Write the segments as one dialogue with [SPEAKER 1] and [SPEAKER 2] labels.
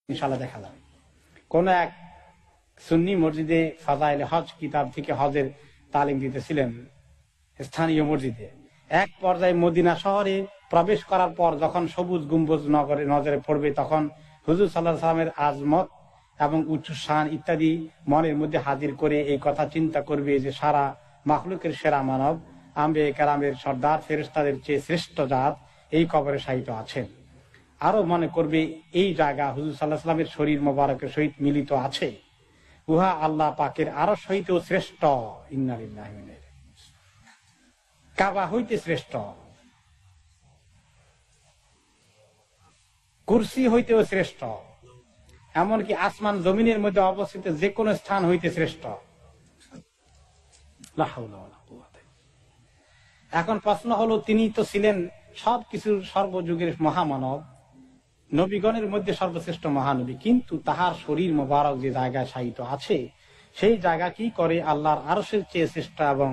[SPEAKER 1] ইনশাআল্লাহ দেখা যাবে। কোন এক সুন্নি মসজিদে ফাজাইলে হজ কিতাব থেকে হজের তালিম দিতেছিলেন স্থানীয় মসজিদে। এক পর্যায়ে মদিনা শহরে প্রবেশ করার পর যখন সবুজ গম্বুজ নজরে পড়বে, তখন হুজুর সাল্লাল্লাহু আলাইহি ওয়াসাল্লামের আজমত এবং উচ্চ শান ইত্যাদি মনের মধ্যে হাজির করে এই কথা চিন্তা করবে যে সারা মাখলুকের সেরা মানব আম্বিয়া কেরামের সর্দার ফেরেশতাদের চেয়ে শ্রেষ্ঠ জাত এই কবরে শায়িত আছেন। আরো মনে করবে এই জায়গা হুজুর সাল্লাল্লাহু আলাইহি ওয়াসাল্লামের শরীর মোবারকের সহিত মিলিত আছে, উহা আল্লাহ পাকের আরো সহিতেও শ্রেষ্ঠ। ইন্না লিল্লাহি ওয়া ইন্না ইলাইহি রাজিউন। কাবা হইতে শ্রেষ্ঠ, কুরসি হইতেও শ্রেষ্ঠ, এমনকি আসমান জমিনের মধ্যে অবস্থিত যে কোনো স্থান হইতে শ্রেষ্ঠ। লা হাওলা ওয়ালা কুওয়াতা। এখন প্রশ্ন হলো, তিনি তো ছিলেন সবকিছুর সর্বযুগের মহামানব, নবীগণের মধ্যে সর্বশ্রেষ্ঠ মহানবী, কিন্তু তাহার শরীর মোবারক যে জায়গায় শায়িত আছে সেই জায়গা কি করে আল্লাহর আরশের চেয়ে শ্রেষ্ঠ এবং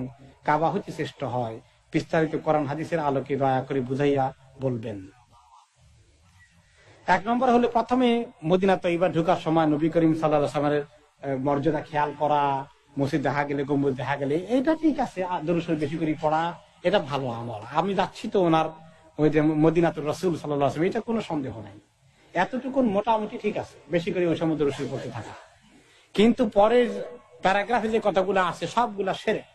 [SPEAKER 1] কাবা হইতে শ্রেষ্ঠ হয়? বিস্তারিত কোরআন হাদিসের আলোকে দয়া করে বুঝাইয়া বলবেন। এক নম্বর হলো, প্রথমে মদিনা তৈবা ঢোকার সময় নবী করিম সাল্লাল্লাহু আলাইহি ওয়াসাল্লামের মর্যাদা খেয়াল করা, মসজিদ দেখা গেলে, গম্বুজ দেখা গেলে, এটা ঠিক আছে, দরুদ শরীফ বেশি করে পড়া, এটা ভালো আমল। আমি যাচ্ছি তো ওনার ওই যে মদিনাতুর রাসূল সাল্লাল্লাহু আলাইহি ওয়াসাল্লাম, এটা কোনো সন্দেহ নাই, এতটুকু মোটামুটি ঠিক আছে, বেশি করে ওই সময় দরুদ শরীফ পড়তে থাকা। কিন্তু পরের প্যারাগ্রাফে যে কথাগুলো আছে সবগুলা শিরক।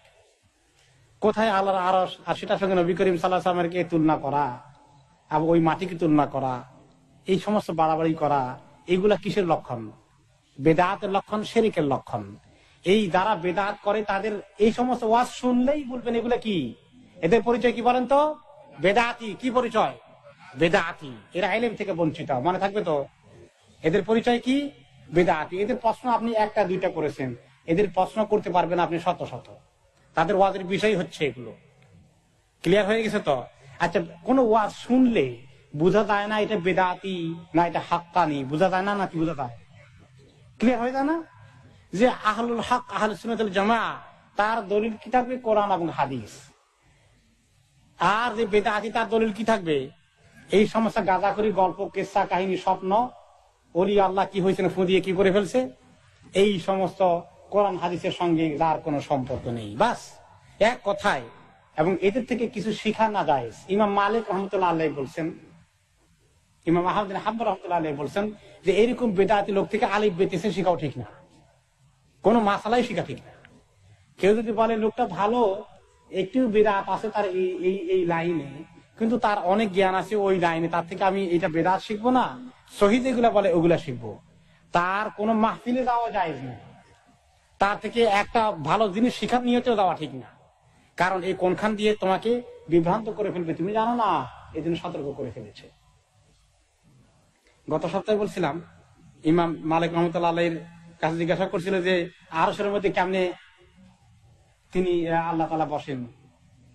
[SPEAKER 1] কোথায় আল্লাহর আরশ, আর সেটার সঙ্গে নবী করিম সাল্লাল্লাহু আলাইহি ওয়াসাল্লামকে তুলনা করা, এবং ওই মাটিকে তুলনা করা, এই সমস্ত বাড়াবাড়ি করা, এইগুলা কিসের লক্ষণ? বেদাতের লক্ষণ, শিরকের লক্ষণ। এই যারা বেদাত করে তাদের এই সমস্ত ওয়াজ শুনলেই বলবেন এগুলা কি, এদের পরিচয় কি বলেন তো? বেদাতি। কি পরিচয়? বেদাতি। এরা ইলম থেকে বঞ্চিত, মনে থাকবে তো। এদের পরিচয় কি? বেদাতি। এদের প্রশ্ন আপনি একটা দুইটা করেছেন, এদের প্রশ্ন করতে পারবেন আপনি শত শত। তাদের ওয়াজের বিষয় হচ্ছে এগুলো। ক্লিয়ার হয়ে গেছে তো? আচ্ছা, কোন ওয়াজ শুনলে বোঝা যায় না এটা বেদাতি না এটা হাক্কানি? বোঝা যায় না, নাকি বোঝা যায়? ক্লিয়ার হয়ে যায় না? যে আহলুল হক, আহলুস সুন্নাত ওয়াল জামাআহ, তার দলিল কি থাকবে? কোরআন এবং হাদিস। আর যে বেদাতি, তার দলিল কি থাকবে? এই সমস্ত গাঁজাখুরি গল্প, কিসসা কাহিনী, স্বপ্ন, ওলি আল্লাহ কি হয়েছে, ফু দিয়ে কি করে ফেলছে, এই সমস্ত কোরআন হাদিসের সঙ্গে যার কোনো সম্পর্ক নেই, বাস এক কথায়। এবং এদের থেকে কিছু শিখা না যায়। ইমাম মালিক রহমতুল্লাহ আলাইহি বলছেন, ইমাম আহমদ বিন হাম্বল রহমতুল্লাহ আলাইহি বলছেন যে এরকম বেদাতি লোক থেকে আলিফ বেতেছে শিখাও ঠিক না, কোনো মাসালাই শিখা ঠিক না। কেউ যদি বলে লোকটা ভালো, একটু বেদাত আছে তার এই লাইনে, কিন্তু তার অনেক জ্ঞান আছে ওই লাইনে, তার থেকে আমি এটা বেদাত শিখবো না, শহীদ এগুলা বলে ওগুলা শিখবো, তার কোনো মাহফিলে যাওয়া জায়েজ না, তার থেকে একটা ভালো জিনিস শিখার নিয়তেও যাওয়া ঠিক না। কারণ এই কোনখান দিয়ে তোমাকে বিভ্রান্ত করে ফেলবে তুমি জানো না, এই জন্য সতর্ক করে ফেলেছে। গত সপ্তাহে বলছিলাম, ইমাম মালিক রহমতুল্লাহ আলাইহির কাছে জিজ্ঞাসা করছিল যে আরশের মধ্যে কেমনে তিনি আল্লাহ তাআলা বসেন,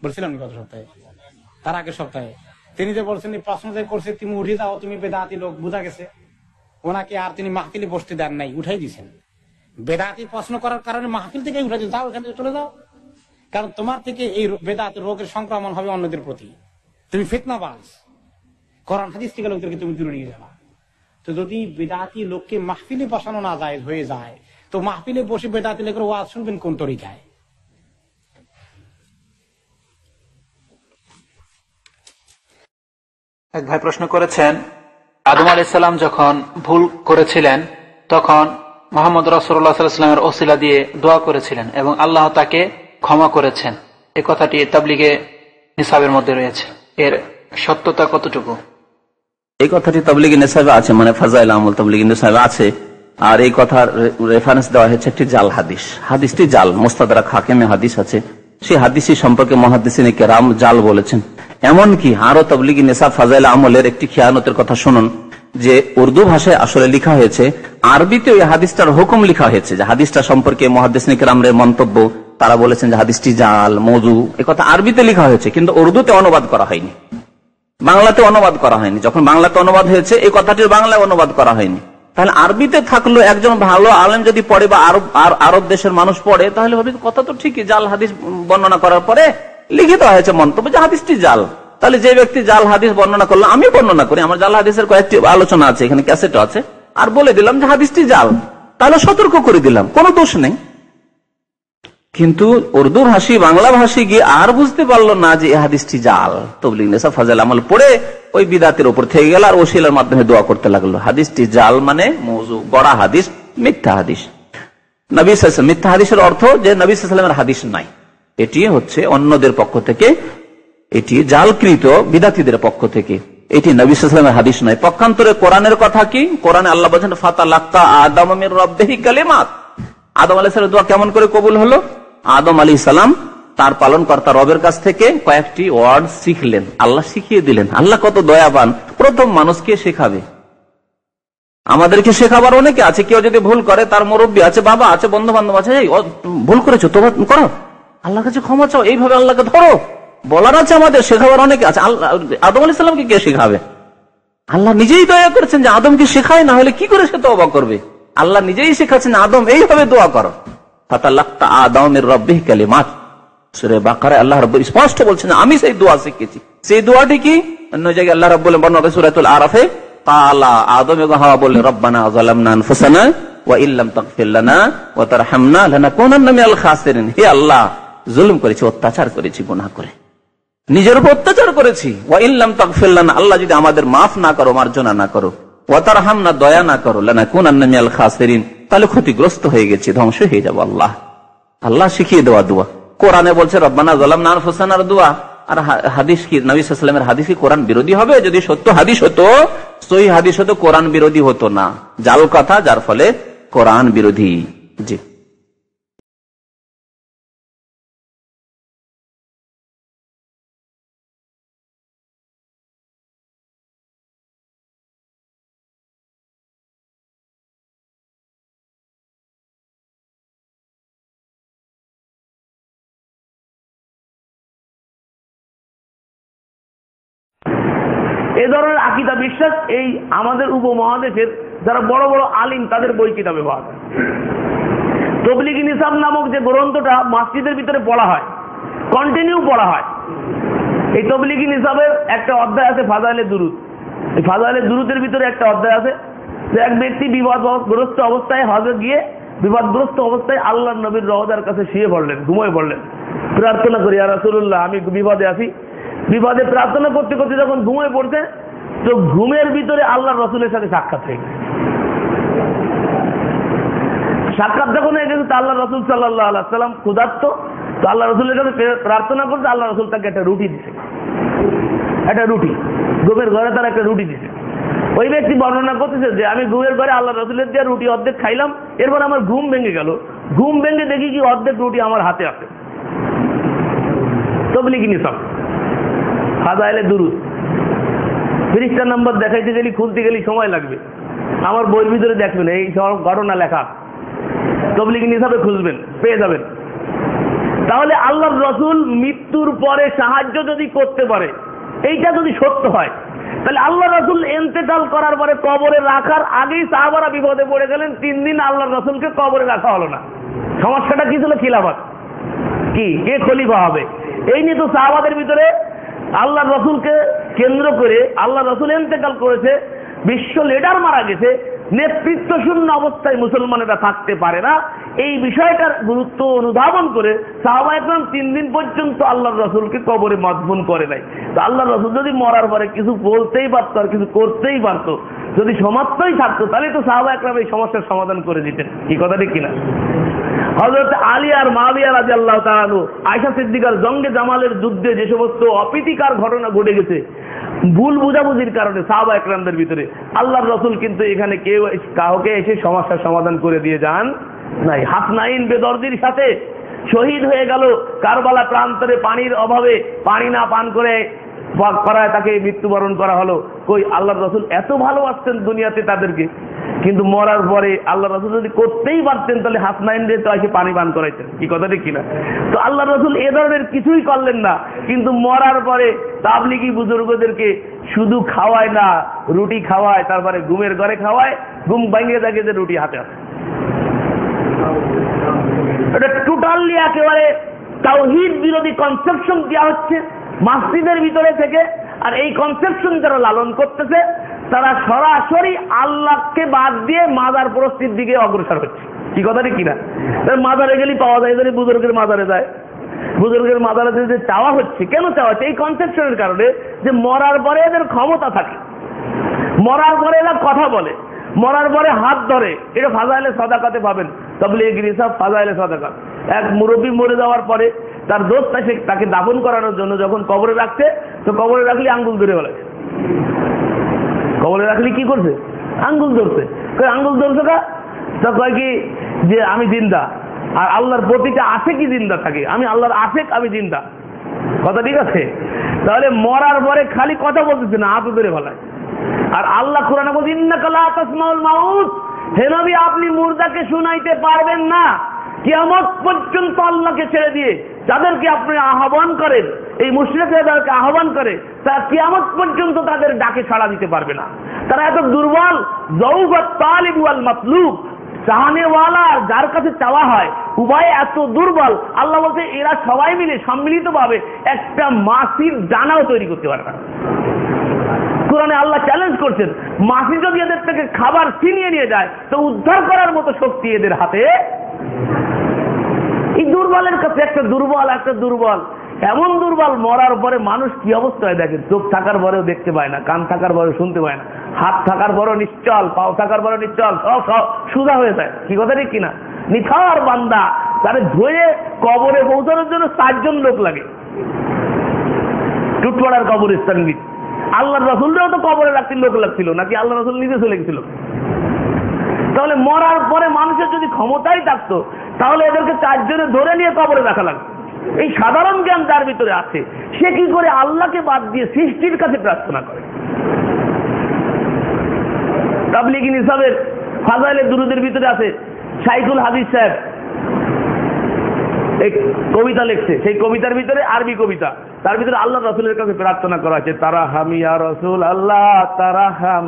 [SPEAKER 1] বলছিলাম গত সপ্তাহে, তার আগের সপ্তাহে। তিনি যে বলছেন, প্রশ্ন যে করছে তুমি উঠে যাও, তুমি বেদাতি লোক, বোঝা গেছে। ওনাকে আর তিনি মাহফিলে বসতে দেন নাই, উঠাই দিয়েছেন। বেদাতি প্রশ্ন করার কারণে মাহফিল থেকে উঠে যাও, এখান থেকে চলে যাও, কারণ তোমার থেকে এই বেদাত রোগের সংক্রমণ হবে অন্যদের প্রতি, তুমি ফিতনাবাজ, কোরআন হাদিস থেকে লোকদেরকে তুমি দূরে নিয়ে যাবা। তো যদি বেদাতি লোককে মাহফিলে বসানো না যায় হয়ে যায়, তো মাহফিলে বসে বেদাতি লোকের ওয়াজ শুনবেন কোন তরিকায়?
[SPEAKER 2] এক ভাই প্রশ্ন করেছেন, আদম আলাইহিস সালাম যখন ভুল করেছিলেন তখন মুহাম্মদ রাসূলুল্লাহ সাল্লাল্লাহু আলাইহি ওয়াসাল্লামের ওসিলা দিয়ে দোয়া করেছিলেন এবং আল্লাহ তাকে ক্ষমা করেছেন। এই কথাটি তাবলীগে নিসাবের মধ্যে রয়েছে, এর সত্যতা কতটুকু?
[SPEAKER 3] এই কথাটি তাবলীগে নিসাবে আছে, মানে ফাজাইল আমল তাবলীগে নিসাবে আছে। আর এই কথার রেফারেন্স দেওয়া হয়েছে একটি জাল হাদিস। হাদিসটি জাল, মুস্তাদরাক হাকিমে হাদিস আছে, সেই হাদিসই সম্পর্কে মুহাদ্দিসিনে কেরাম জাল বলেছেন। এমনকি আরো তাবলীগি নিসাব ফাজাইল আমলের একটি খেয়ানতের কথা শুনুন, যে উর্দু ভাষায় আসলে লেখা হয়েছে, আরবিতে ওই হাদিসটার হুকুম লেখা হয়েছে, যে হাদিসটা সম্পর্কে মুহাদ্দিসিনে কেরামের মন্তব্য, তারা বলেছেন যে হাদিসটি জাল, মওযু, এই কথা আরবিতে লেখা হয়েছে, কিন্তু উর্দুতে অনুবাদ করা হয়নি, বাংলাতে অনুবাদ করা হয়নি। যখন বাংলাতে অনুবাদ হয়েছে, এই কথাটির বাংলায় অনুবাদ করা হয়নি। তাহলে আরবিতে থাকলো একজন ভালো আলেম যদি পড়ে, বা আরব দেশের মানুষ পড়ে, তাহলে ভাবি কথা তো ঠিকই, জাল হাদিস বর্ণনা করার পরে লিখিত হয়েছে মন্তব্য যে হাদিসটি জাল। তাহলে যে ব্যক্তি জাল হাদিস বর্ণনা করলো, আমি বর্ণনা করি, আমার জাল হাদিসের কয়েকটি আলোচনা আছে, এখানে ক্যাসেটও আছে, আর বলে দিলাম যে হাদিসটি জাল, তাহলে সতর্ক করে দিলাম, কোনো দোষ নেই। কিন্তু উর্দু ভাষী বাংলা ভাষী গিয়ে আর বুঝতে পারলো না যে এই হাদিসটি জাল, তবলিগ নেশা ফাজাইল আমল পড়ে ওই বিদাতের উপর থেকে গেল আর ওসিলার মাধ্যমে দোয়া করতে লাগলো। হাদিসটি জাল মানে মওযু, গড়া হাদিস, মিথ্যা হাদিস। নবী সাল্লাল্লাহু আলাইহি ওয়াসাল্লাম, মিথ্যা হাদিসের অর্থ যে নবী সাল্লাল্লাহু আলাইহি ওয়াসাল্লামের হাদিস নাই, এটি হচ্ছে অন্যদের পক্ষ থেকে, এটি জালকৃত বিদাতীদের পক্ষ থেকে, এটি নবী সাল্লাল্লাহু আলাইহি ওয়াসাল্লামের হাদিস নয়। পক্ষান্তরে কোরআনের কথা কি? কোরআনে আল্লাহ বলেন ফাতালাক্কা আদম মির রাব্বিহি কালিমাত। আদম আলাইহিস সালামের দোয়া কেমন করে কবুল হলো? আদম আলাইহিস সালাম তার পালনকর্তা রবের কাছ থেকে কয়েকটি ওয়ার্ড শিখলেন, আল্লাহ শিখিয়ে দিলেন। আল্লাহ কত দয়াবান, প্রথম মানুষকে শেখাবে। আমাদেরকে শেখাবার অনেকে আছে, কেউ যদি ভুল করে তার মুরব্বী আছে, বাবা আছে, বন্ধু বান্ধব আছে, ভুল করেছো তোবা করো, আল্লাহর কাছে ক্ষমা চাও, এইভাবে আল্লাহকে ধরো, বলার আছে আমাদের, শেখাবার অনেকে আছে। আদম আলাইহিস সালামকে কে শেখাবে? আল্লাহ নিজেই দয়া করেছেন যে আদমকে শেখায়, না হলে কি করে সে তওবা করবে? আল্লাহ নিজেই শেখাচ্ছেন আদম এইভাবে দোয়া করো। ফাতালাক্কা আদম মির রাব্বিহি কালিমাত, সূরা বাকারায় আল্লাহ রাব্বুল স্পষ্ট বলছেন আমি সেই দোয়া শিখেছি। সেই দোয়াটি কি? অন্য জায়গায় আল্লাহ রাব্বুল বর্ণনা করেন সূরাতুল আরাফে, কালা আদম এবং হাওয়া বললেন রব্বানা যালামনা আনফুসানা ওয়া ইল্লাম তাগফির লানা ওয়া তারহামনা লানাকুনান্না মিনাল খাসিরিন। হে আল্লাহ, জুলুম করেছি, অত্যাচার করেছি, গুনাহ করে নিজের উপর অত্যাচার করেছি। ওয়া ইল্লাম তাগফির লানা, আল্লাহ যদি আমাদের মাফ না করো, মার্জনা না করো, ওয়া তারহামনা, দয়া না করো, লানাকুনান্না মিনাল খাসিরিন, তাহলে ক্ষতিগ্রস্ত হয়ে গেছি, ধ্বংস হয়ে যাব। আল্লাহ আল্লাহ শিখিয়ে দেওয়া দোয়া। কোরআনে বলছে রব্বানা যালামনা আনফুসানার দোয়া, আর হাদিস কি? নবী সাল্লাল্লাহু আলাইহি ওয়াসাল্লামের হাদিস কি কোরআন বিরোধী হবে? যদি সত্য হাদিস হতো, সহি হাদিস হতো, কোরআন বিরোধী হতো না। জাল কথা, যার ফলে কোরআন বিরোধী। জি,
[SPEAKER 4] এ ধরনের আকীদা বিশ্বাস এই আমাদের উপমহাদেশের যারা বড় বড় আলিম তাদের বই কিতাবে পাওয়া যায়। তবলিগি নিসাব নামক যে গ্রন্থটা মসজিদের ভিতরে পড়া হয়, কন্টিনিউ পড়া হয়, এই তবলিগি নিসাবের একটা অধ্যায় আছে ফাজাইলে দুরুদ। এই ফাজাইলে দুরুদের ভিতরে একটা অধ্যায় আছে যে এক ব্যক্তি বিপদগ্রস্ত অবস্থায় হজে গিয়ে বিপদগ্রস্ত অবস্থায় আল্লাহর নবীর রওজার কাছে শুয়ে পড়লেন, ঘুমিয়ে পড়লেন, প্রার্থনা করি ইয়া রাসূলুল্লাহ আমি বিপদে আছি। বিপদে প্রার্থনা করতে করতে যখন ঘুমিয়ে পড়ছে, তো ঘুমের ভিতরে আল্লাহর রাসূলের সাথে সাক্ষাৎ হয়ে গেছে। সাক্ষাৎ যখন হয়ে গেছে, আল্লাহ রাসূল সাল্লাল্লাহু আলাইহি ওয়াসাল্লাম ক্ষুধার্ত, তো আল্লাহ রাসূলের কাছে প্রার্থনা করতে আল্লাহ রাসূল তাকে একটা রুটি দিছে, একটা রুটি, ঘুমের ঘরে তার একটা রুটি দিছে। ওই ব্যক্তি বর্ণনা করতেছে যে আমি ঘুমের ঘরে আল্লাহ রাসূলের দিয়ে রুটি অর্ধেক খাইলাম, এরপর আমার ঘুম ভেঙে গেল, ঘুম ভেঙে দেখি কি অর্ধেক রুটি আমার হাতে আছে। তবলিগি নিসাব ফাজাইলে দুরুদ, পৃষ্ঠা নাম্বার দেখাইতে গেলে খুলতে গেলে সময় লাগবে, আমার বইয়ের ভিতরে দেখবেন এই সব ঘটনা লেখা, তবলিগি নিসাবে খুঁজবেন, পেয়ে যাবেন। তাহলে আল্লাহর রাসূল মৃত্যুর পরে সাহায্য যদি করতে পারে, এইটা যদি সত্য হয়, তাহলে আল্লাহ রাসূল ইন্তেকাল করার পরে কবরে রাখার আগেই সাহাবারা বিপদে পড়ে গেলেন, 3 দিন আল্লাহর রাসূলকে কবরে রাখা হলো না। সমস্যাটা কি ছিল? খিলাফত কি, কে খলিফা হবে, এই নিয়ে তো সাহাবাদের ভিতরে আল্লাহ রাসূলকে কেন্দ্র করে আল্লাহ রাসূল ইন্তেকাল করেছে, বিশ্ব লিডার মারা গেছে, নেতৃত্ব শূন্য অবস্থায় মুসলমানেরা থাকতে পারে না। এই বিষয়টার গুরুত্ব অনুধাবন করে সাহাবা একরাম 3 দিন পর্যন্ত আল্লাহ রাসূলকে কবরে মদফুন করে নাই। তো আল্লাহ রাসূল যদি মরার পরে কিছু বলতেই পারতো আর কিছু করতেই পারতো, যদি সমাপ্তই থাকতো, তাহলে তো সাহাবা একরাম এই সমস্যার সমাধান করে দিতেন। কি কথা ঠিক কিনা? হযরত আলী আর মুআবিয়া রাদিয়াল্লাহু তাআলা আনহু, আয়েশা সিদ্দিকার জঙ্গে জামালের যুদ্ধে যে সমস্ত অপ্রীতিকর ঘটনা ঘটে গেছে ভুল বুঝাবুঝির কারণে সাহাবা একরামদের ভিতরে, আল্লাহর রাসূল কিন্তু এখানে কেউ কাউকে এসে সমস্যার সমাধান করে দিয়ে যান নাই। হাসনাইন বেদর্দির সাথে শহীদ হয়ে গেল কারবালা প্রান্তরে, পানির অভাবে পানি না পান করে করায় তাকে মৃত্যুবরণ করা হলো। কই আল্লাহর রাসূল এত ভালোবাসতেন দুনিয়াতে তাদেরকে, কিন্তু মরার পরে আল্লাহ রাসূল যদি করতেই পারতেন তাহলে হাসনাইনদের তো এসে পানি পান করাইতেন। কি কথা ঠিক কিনা? তো আল্লাহ রাসূল এ ধরনের কিছুই করলেন না, কিন্তু মরার পরে তাবলিগি বুজুর্গদেরকে শুধু খাওয়ায় না, রুটি খাওয়ায়, তারপরে ঘুমের ঘরে খাওয়ায়, ঘুম ভাঙিয়ে দেখে যে রুটি হাতে আছে। এটা টোটালি একেবারে তাওহীদ বিরোধী কনসেপশন দেওয়া হচ্ছে মসজিদের ভিতরে থেকে। আর এই কনসেপশন যারা লালন করতেছে তারা সরাসরি আল্লাহকে বাদ দিয়ে মাজার প্রস্তির দিকে অগ্রসর হচ্ছে। কি কথা ঠিক কিনা? মাজারে গেলেই পাওয়া যায়, যদি বুজুর্গের মাজারে যায়, বুজুর্গের মাজারে যে চাওয়া হচ্ছে, কেন চাওয়া হচ্ছে? এই কনসেপশনের কারণে যে মরার পরে এদের ক্ষমতা থাকে, মরার পরে এরা কথা বলে, মরার পরে হাত ধরে। এটা ফাজাইলে সাদাকাতে পাবেন, তাবলীগী নিসাব ফাজাইলে সাদাকাত। এক মুরব্বী মরে যাওয়ার পরে তার দোস্ত এসে তাকে দাফন করানোর জন্য যখন কবরে রাখছে, তো কবরে রাখলে আঙ্গুল ধরে বলেছে। কবরে রাখলে কি করছে? আঙ্গুল ধরছে। আঙ্গুল ধরছে কা? তা কয় কি যে আমি জিন্দা, আর আল্লাহর প্রতিটা আশেকই জিন্দা থাকে, আমি আল্লাহর আশেক, আমি জিন্দা। কথা ঠিক আছে? তাহলে মরার পরে খালি কথা বলতেছে না, হাত ধরে বলায়। আর আল্লাহ কোরআনে বলছে ইন্নাকা লা তাসমাউল মাউত, হে নবী আপনি মুর্দাকে শুনাইতে পারবেন না। কিয়ামত পর্যন্ত আল্লাহকে ছেড়ে দিয়ে যাদেরকে আপনি আহ্বান করেন, এই মুশরিকরা যাদেরকে আহ্বান করে, তারা কিয়ামত পর্যন্ত তাদের ডাকে সাড়া দিতে পারবে না। তারা এত দুর্বল, যাওফাত তালিব ওয়াল মাতলুব, চাহনেওয়ালা আর যার কাছে চাওয়া হয়, উভয় এত দুর্বল। আল্লাহ বলতে এরা সবাই মিলে সম্মিলিতভাবে একটা মাছির দানাও তৈরি করতে পারে না। কোরআনে আল্লাহ চ্যালেঞ্জ করছেন, মাছি যদি এদের থেকে খাবার ছিনিয়ে নিয়ে যায়, তো উদ্ধার করার মতো শক্তি এদের হাতে। এই দুর্বলের কাছে একটা দুর্বল, এমন দুর্বল, মরার পরে মানুষ কি অবস্থায় দেখে। চোখ থাকার পরেও দেখতে পায় না, কান থাকার পরেও শুনতে পায় না, হাত থাকার পরেও নিশ্চল, পাও থাকার পরেও নিশ্চল, সব সুজা হয়ে যায়। কি কথা ঠিক কিনা? নিথর বান্দা, তারে ধরে কবরে পৌঁছানোর জন্য 4 জন লোক লাগে। টুটপাড়ার কবরস্থান। আল্লাহ রাসূলরাও তো কবরে রাখতে লোক লাগছিল নাকি? আল্লাহ রাসূল নিজে চলে গেছিল। তাহলে মরার পরে মানুষের যদি ক্ষমতাই থাকতো, তাহলে এদেরকে 4 জনে ধরে নিয়ে কবরে রাখা লাগতো। এই সাধারণ জ্ঞান যার ভিতরে আছে, সে কি করে আল্লাহকে বাদ দিয়ে সৃষ্টির কাছে প্রার্থনা করে? তাবলীগী নিসাবের ফাজাইলে দুরুদের ভিতরে আছে, শাইখুল হাদিস সাহেব এক কবিতা লিখছে। সেই কবিতার ভিতরে আরবি কবিতা, তার ভিতরে আল্লাহ রাসূলের কাছে প্রার্থনা করা আছে, তারাহাম ইয়া রাসূল আল্লাহ তারাহাম,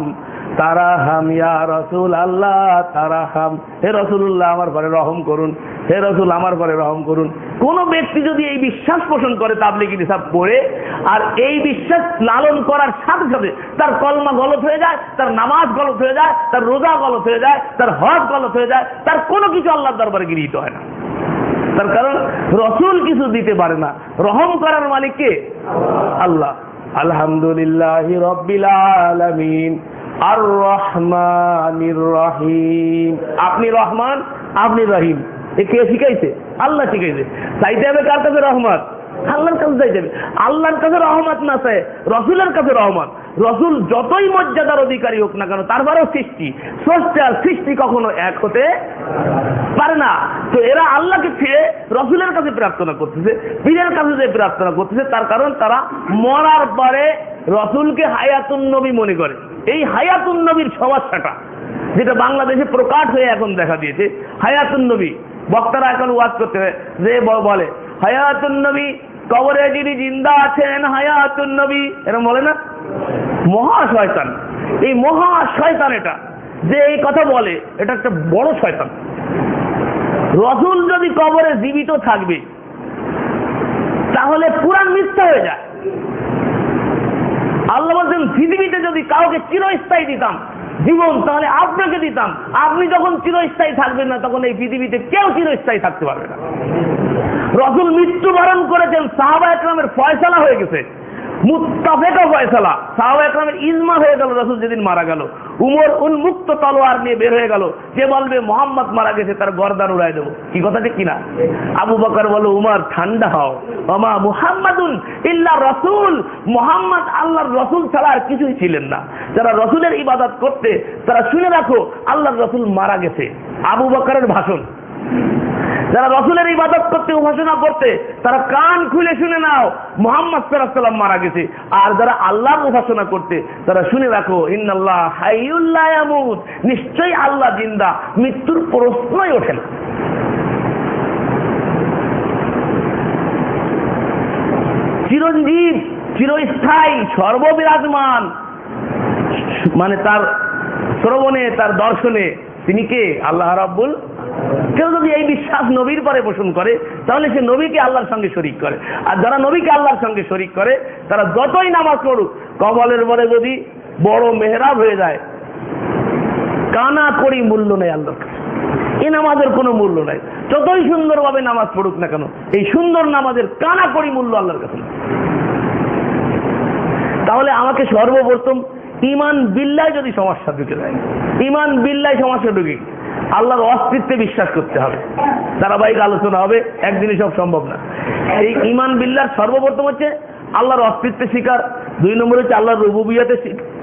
[SPEAKER 4] তারাহাম ইয়া রাসূল আল্লাহ তারাহাম, হে রাসূলুল্লাহ আমার পরে রহম করুন, হে রাসূল আমার পরে রহম করুন। কোন ব্যক্তি যদি এই বিশ্বাস পোষণ করে তাবলীগী নিসাব পড়ে, আর এই বিশ্বাস লালন করার সাথে সাথে তার কলমা গলত হয়ে যায়, তার নামাজ গলত হয়ে যায়, তার রোজা গলত হয়ে যায়, তার হজ গলত হয়ে যায়, তার কোনো কিছু আল্লাহর দরবারে গৃহীত হয় না। তার কারণ রাসূল কিছু দিতে পারে না, রহম করার মালিক কে? আল্লাহ। আলহামদুলিল্লাহি রাব্বিল আলামিন আর রহমানির রহিম। আপনি রহমান, আপনি রহিম, এ কে শিখাইছে? আল্লাহ শিখাইছে। চাইতে হবে কার কাছে? রহমত। আল্লাহর কাছে চাইতে হবে। আল্লাহর কাছে রহমত না চাই, রসুলের কাছে রহমত। রসুল যতই মর্যাদার অধিকারী হোক না কেন, তারপরেও সৃষ্টি, স্রষ্টা সৃষ্টি কখনো এক হতে পারে না। তো এরা আল্লাহকে ছেড়ে রসুলের কাছে প্রার্থনা করতেছে, পীরের কাছে যে প্রার্থনা করতেছে, তার কারণ তারা মরার পরে রসুলকে হায়াতুন নবী মনে করে। এই হায়াতুন নবীর সমস্যাটা যেটা বাংলাদেশে প্রকাশ হয়ে এখন দেখা দিয়েছে, হায়াতুন নবী। বক্তারা এখন ওয়াজ করতে হয় যে বলে হায়াতুন নবী, কবরে যিনি জিন্দা আছেন হায়াতুন নবী, এরকম বলে না? মহা শয়তান। এই মহা শয়তান এটা যে এই কথা বলে, এটা একটা বড় শয়তান। রাসূল যদি কবরে জীবিত থাকবে, তাহলে পুরাণ মিথ্যা হয়ে যায়। আল্লাহ বলছেন পৃথিবীতে যদি কাউকে চিরস্থায়ী দিতাম জীবন, তাহলে আপনাকে দিতাম। আপনি যখন চিরস্থায়ী থাকবেন না, তখন এই পৃথিবীতে কেউ চিরস্থায়ী থাকতে পারবে না। রাসূল মৃত্যুবরণ করেছেন, সাহাবা একরামের ফয়সালা হয়ে গেছে, মুত্তাফেকা ফয়সালা, সাহাবা একরামের ইজমা হয়ে গেল। রাসূল যেদিন মারা গেল, উমর উন্মুক্ত তলোয়ার নিয়ে বের হয়ে গেল, যে বলবে মোহাম্মদ মারা গেছে তার গর্দান উড়াই দেবো। কি কথা ঠিক কিনা? আবু বকর বলো, উমর ঠান্ডা হও, ওমা মুহাম্মাদুন ইল্লা রাসূল, মোহাম্মদ আল্লাহর রাসূল ছাড়া আর কিছুই ছিলেন না। যারা রাসূলের ইবাদত করতে, তারা শুনে রাখো আল্লাহর রাসূল মারা গেছে। আবু বকরের ভাষণ। যারা রাসূলের ইবাদত করতে, উপাসনা করতে, তারা কান খুলে শুনে নাও মুহাম্মদ সাল্লাল্লাহু আলাইহি ওয়াসাল্লাম মারা গেছে। আর যারা আল্লাহর উপাসনা করতে, তারা শুনে রাখো ইন্নাল্লাহ হাইয়ুল লা ইয়ামুত, নিশ্চয়ই আল্লাহ জিন্দা, মৃত্যুর প্রশ্নই ওঠে না। চিরঞ্জীব, চিরস্থায়ী, সর্ববিরাজমান, মানে তার শ্রবণে, তার দর্শনে তিনি কে? আল্লাহ রাব্বুল। কেউ যদি এই বিশ্বাস নবীর পরে পোষণ করে, তাহলে সে নবীকে আল্লাহর সঙ্গে শরীক করে। আর যারা নবীকে আল্লাহর সঙ্গে শরীক করে, তারা যতই নামাজ পড়ুক, কবরের পরে যদি বড় মেহরাব হয়ে যায়, কানা করি মূল্য নেই আল্লাহর কাছে। এই নামাজের কোনো মূল্য নাই, যতই সুন্দরভাবে নামাজ পড়ুক না কেন, এই সুন্দর নামাজের কানা করি মূল্য আল্লাহর কাছে নেই। তাহলে আমাকে সর্বপ্রথম ইমান বিল্লাহ যদি সমস্যা ঢুকে যায়, ইমান বিল্লাহ সমস্যা ঢুকে আল্লাহর অস্তিত্বে বিশ্বাস করতে হবে। ধারাবাহিক আলোচনা হবে, একদিনই সব সম্ভব না। এই ইমান বিল্লাহ সর্বপ্রথম হচ্ছে আল্লাহর অস্তিত্বে স্বীকার, 2 নম্বর হচ্ছে আল্লাহর রুবুবিয়াতে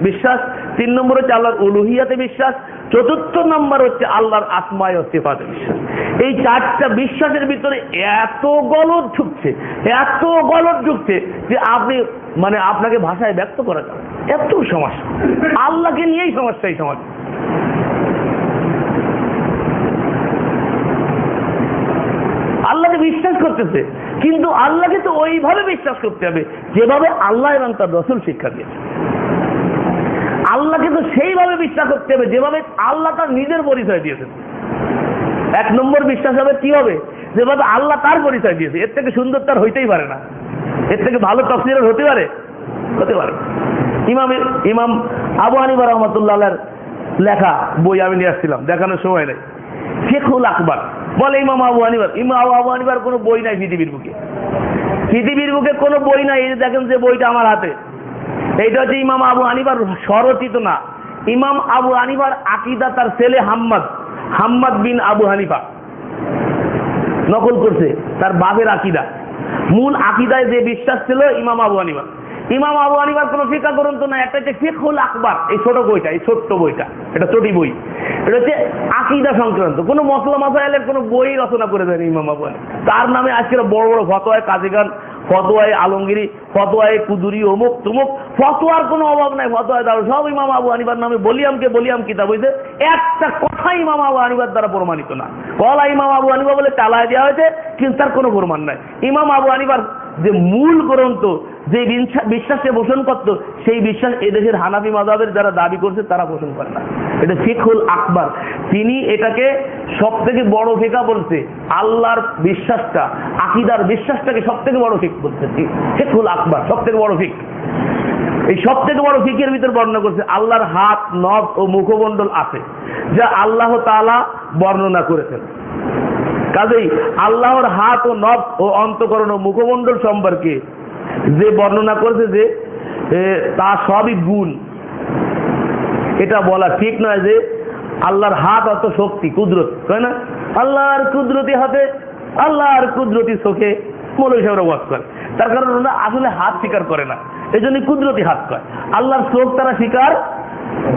[SPEAKER 4] বিশ্বাস, 3 নম্বর হচ্ছে আল্লাহর উলুহিয়াতে বিশ্বাস, 4র্থ নম্বর হচ্ছে আল্লাহর আসমায় ও সিফাতে বিশ্বাস। এই 4টা বিশ্বাসের ভিতরে এত গলদ ঢুকছে যে আপনি আপনাকে ভাষায় ব্যক্ত করা যাবে, এত সমস্যা। আল্লাহকে নিয়েই সমস্যা। এই সমাজ আল্লাহকে বিশ্বাস করতেছে, কিন্তু আল্লাহকে তো ওইভাবে বিশ্বাস করতে হবে যেভাবে আল্লাহ এবং তার রাসূল শিক্ষা দিয়েছে। আল্লাহকে তো সেইভাবে বিশ্বাস করতে হবে যেভাবে আল্লাহ তার নিজের পরিচয় দিয়েছেন। 1 নম্বর বিশ্বাস হবে কি হবে, যেভাবে আল্লাহ তার পরিচয় দিয়েছে। এর থেকে সুন্দর তার হইতেই পারে না, এর থেকে ভালো তাফসীর হতে পারে? ইমাম আবু হানিফা রাহমাতুল্লাহর লেখা বই আমি নিয়ে আসছিলাম, দেখানোর সময় নেই। ফিকহুল আকবার বলে ইমাম আবু হানিফার কোনো বই নাই পৃথিবীর বুকে কোনো বই নাই। এই যে দেখেন যে বইটা আমার হাতে, এইটা হচ্ছে ইমাম আবু হানিফার স্বরচিত না। ইমাম আবু হানিফার আকীদা তার ছেলে হাম্মাদ বিন আবু হানিফা নকল করছে, তার বাপের আকীদা। মূল আকীদায় যে বিশ্বাস ছিল ইমাম আবু হানিফার কোনো ফিকহ গ্রন্থ না। একটা হচ্ছে ফিকহুল আকবার, এই ছোট বইটা, এটা ছোটি বই। এটা হচ্ছে আকীদা সংক্রান্ত কোনো মসলা মাসাইলের কোনো বই রচনা করে দেন ইমাম আবু হানিফা। তার নামে আজকের বড় বড় ফতোয়ায় কাজীগান, ফতোয়ায় আলমগিরি, ফতোয়ায় কুদুরি, অমুক তুমুক, ফতোয়ার কোনো অভাব নাই। ফতোয়ায় দাও সব ইমাম আবু হানিফার নামে বলিয়াম কিতাব হয়েছে। একটা কথা ইমাম আবু হানিফার দ্বারা প্রমাণিত না। কলা ইমাম আবু হানিফা বলে চালায় দেওয়া হয়েছে, কিন্তু তার কোনো প্রমাণ নাই। ইমাম আবু হানিফার যে মূল গ্রন্থ, যে বিশ্বাসে পোষণ করত, সেই বিশ্বাস এদেশের হানাফি মাযহাবের যারা দাবি করছে তারা পোষণ করে না। এটা ফিকহুল আকবার। তিনি এটাকে সব থেকে বড় ফিকহ বলছে। আল্লাহর বিশ্বাসটা, আকীদার বিশ্বাসটাকে সব থেকে বড় ফিকহ বলছে। ফিকহুল আকবার সব থেকে বড় ফিকহ। এই সব থেকে বড় ফিকহের ভিতর বর্ণনা করছে আল্লাহর হাত, নখ ও মুখমণ্ডল আছে, যা আল্লাহ তাআলা বর্ণনা করেছেন। কাজেই আল্লাহর হাত ও নখ ও অন্তঃকরণ ও মুখমণ্ডল সম্পর্কে যে বর্ণনা করেছে যে তা সবই গুণ, এটা বলা ঠিক নয় যে আল্লাহর হাত অত শক্তি, কুদরত, তাই না? আল্লাহর কুদরতি হাতে, আল্লাহর কুদরতি চোখে মৌলভী সাহেবরা ওয়াজ করে। তার কারণ ওরা আসলে হাত স্বীকার করে না, এই জন্য কুদরতি হাত কয়। আল্লাহর চোখ তারা স্বীকার